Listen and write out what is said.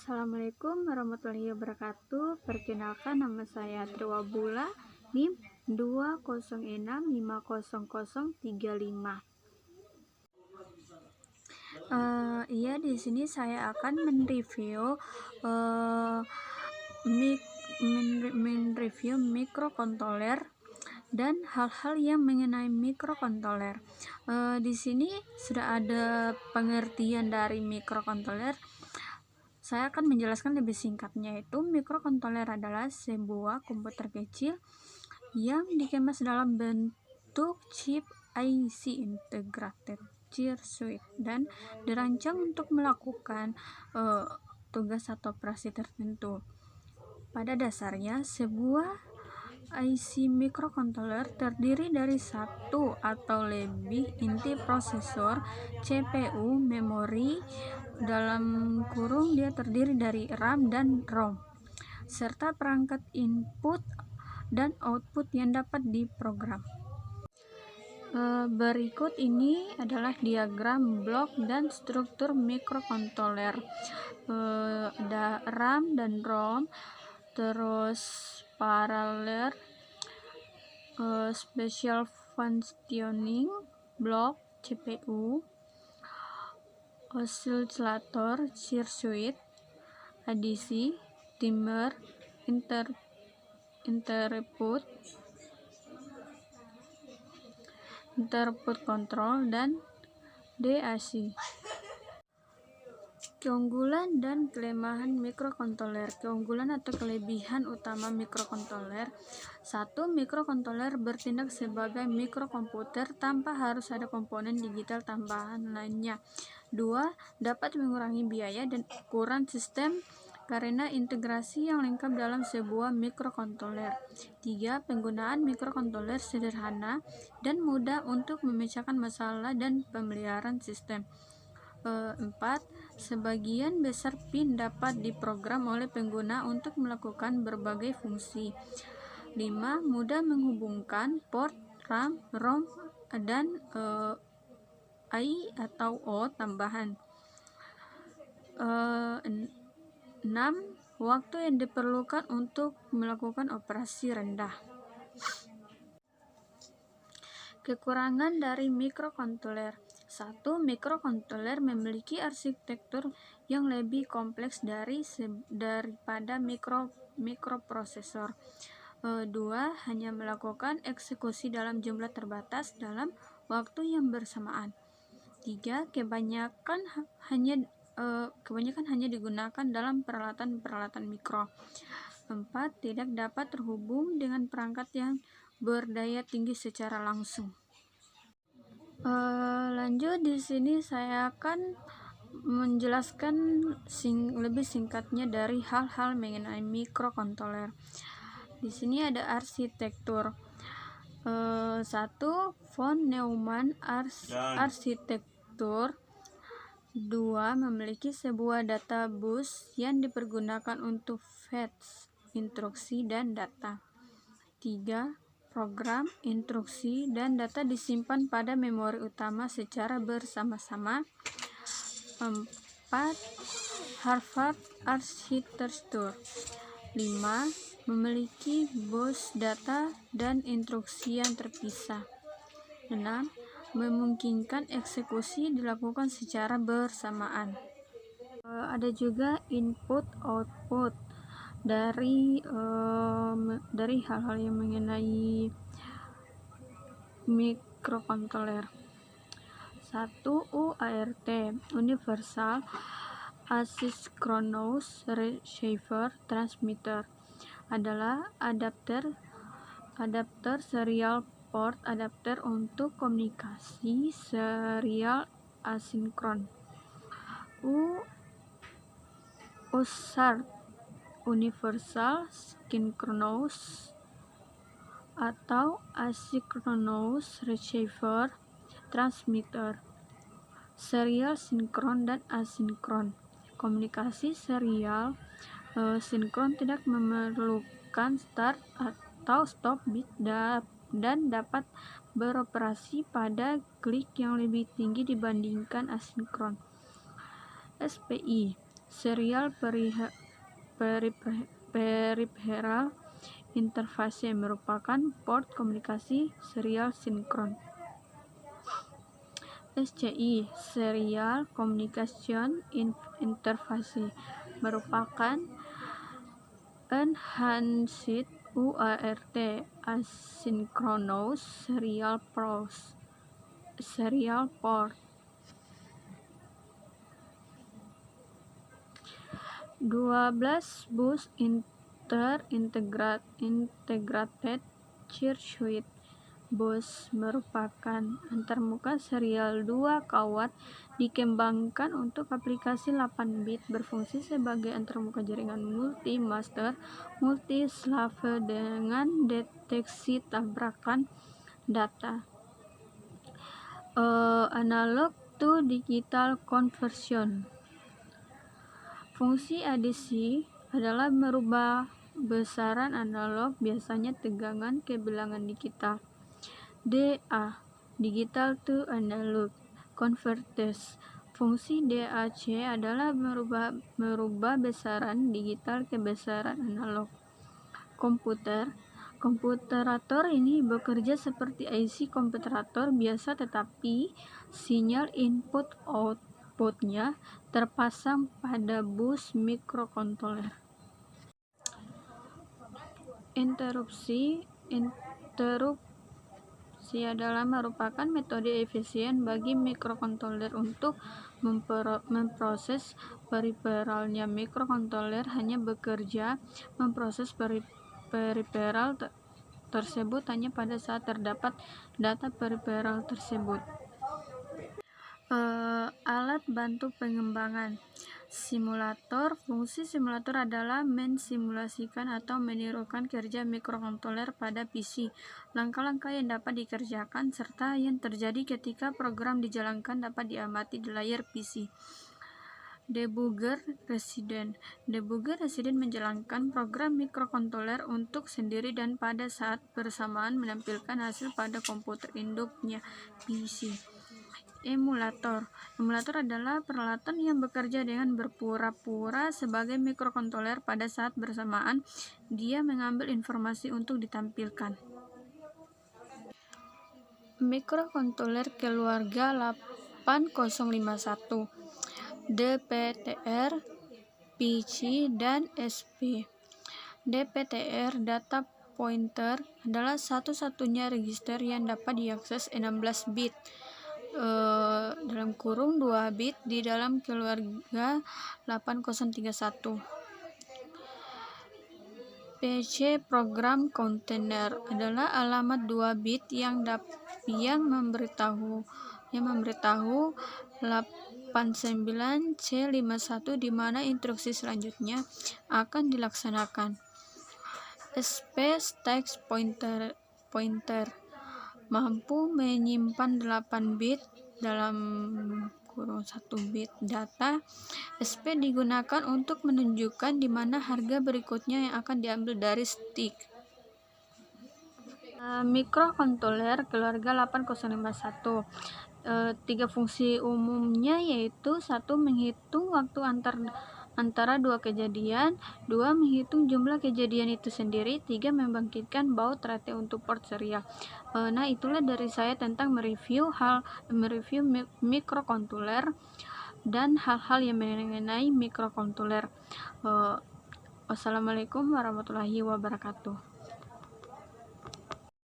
Assalamualaikum warahmatullahi wabarakatuh. Perkenalkan, nama saya Triwabula, NIM 206500035. Di sini saya akan mereview mikrokontroler dan hal-hal yang mengenai mikrokontroler. Di sini sudah ada pengertian dari mikrokontroler. Saya akan menjelaskan lebih singkatnya, yaitu mikrokontroler adalah sebuah komputer kecil yang dikemas dalam bentuk chip IC Integrated Circuit dan dirancang untuk melakukan tugas atau operasi tertentu. Pada dasarnya, sebuah IC mikrokontroler terdiri dari satu atau lebih inti prosesor, CPU, memori (dia terdiri dari RAM dan ROM), serta perangkat input dan output yang dapat diprogram. Berikut ini adalah diagram blok dan struktur mikrokontroler. Ada RAM dan ROM, terus paralel, special functioning block CPU, oscillator circuit, ADC, timer, interput control, dan DAC. Keunggulan dan kelemahan mikrokontroler. Keunggulan atau kelebihan utama mikrokontroler: 1. Mikrokontroler bertindak sebagai mikrokomputer tanpa harus ada komponen digital tambahan lainnya. 2. Dapat mengurangi biaya dan ukuran sistem karena integrasi yang lengkap dalam sebuah mikrokontroler. 3. Penggunaan mikrokontroler sederhana dan mudah untuk memecahkan masalah dan pemeliharaan sistem. 4. Sebagian besar pin dapat diprogram oleh pengguna untuk melakukan berbagai fungsi. 5. Mudah menghubungkan port RAM, ROM, dan I atau O tambahan. 6. Waktu yang diperlukan untuk melakukan operasi rendah. Kekurangan dari mikrokontroler. 1. Mikrokontroler memiliki arsitektur yang lebih kompleks daripada mikroprosesor. 2. Hanya melakukan eksekusi dalam jumlah terbatas dalam waktu yang bersamaan. 3. Kebanyakan hanya digunakan dalam peralatan mikro. 4. Tidak dapat terhubung dengan perangkat yang berdaya tinggi secara langsung. Lanjut, di sini saya akan menjelaskan lebih singkatnya dari hal-hal mengenai mikrokontroler. Di sini ada arsitektur. 1. Von Neumann arsitektur. 2. Memiliki sebuah data bus yang dipergunakan untuk fetch, instruksi, dan data. 3. Program, instruksi, dan data disimpan pada memori utama secara bersama-sama. 4. Harvard arsitektur. 5. Memiliki bus data dan instruksi yang terpisah. 6. Memungkinkan eksekusi dilakukan secara bersamaan. Ada juga input-output dari hal-hal yang mengenai mikrokontroler. 1. UART, Universal Asynchronous Receiver Transmitter, adalah adapter serial port adapter untuk komunikasi serial asinkron. USART, Universal Synchronous atau Asynchronous Receiver Transmitter, serial sinkron dan asinkron. Komunikasi serial sinkron tidak memerlukan start atau stop bit dan dapat beroperasi pada klik yang lebih tinggi dibandingkan asinkron. SPI, Serial peripheral interface merupakan port komunikasi serial sinkron. SCI Serial Communication Interface merupakan Enhanced UART Asynchronous Serial Port. 12 Bus Integrated Circuit Bus merupakan antarmuka serial 2 kawat dikembangkan untuk aplikasi 8 bit berfungsi sebagai antarmuka jaringan multi-master multi-slave dengan deteksi tabrakan data. Analog to digital conversion. Fungsi adisi adalah merubah besaran analog, biasanya tegangan, ke bilangan digital. DA Digital to Analog Converters. Fungsi DAC adalah merubah besaran digital ke besaran analog. Komputerator ini bekerja seperti IC komputerator biasa, tetapi sinyal input outputnya terpasang pada bus mikrokontroler. Interupsi adalah merupakan metode efisien bagi mikrokontroler untuk memproses periferalnya. Mikrokontroler hanya bekerja memproses periferal tersebut hanya pada saat terdapat data periferal tersebut. Alat bantu pengembangan. Simulator. Fungsi simulator adalah mensimulasikan atau menirukan kerja mikrokontroler pada PC. Langkah-langkah yang dapat dikerjakan serta yang terjadi ketika program dijalankan dapat diamati di layar PC. Debugger Resident. Debugger Resident menjalankan program mikrokontroler untuk sendiri dan pada saat bersamaan menampilkan hasil pada komputer induknya PC. Emulator. Emulator adalah peralatan yang bekerja dengan berpura-pura sebagai mikrokontroler. Pada saat bersamaan dia mengambil informasi untuk ditampilkan. Mikrokontroler keluarga 8051, DPTR, PC, dan SP. DPTR Data Pointer adalah satu-satunya register yang dapat diakses 16 bit (2 bit) di dalam keluarga 8031. PC Program Container adalah alamat 2 bit yang memberitahu 89C51 di mana instruksi selanjutnya akan dilaksanakan. SP Stack Pointer mampu menyimpan 8 bit (1 bit) data. SP digunakan untuk menunjukkan di mana harga berikutnya yang akan diambil dari stick. Mikrokontroler keluarga 8051. 3 fungsi umumnya yaitu: 1. Menghitung waktu antara 2 kejadian. 2. Menghitung jumlah kejadian itu sendiri. 3. Membangkitkan baud rate untuk port serial. Nah, itulah dari saya tentang mereview mikrokontroler dan hal-hal yang mengenai mikrokontroler. Wassalamualaikum warahmatullahi wabarakatuh.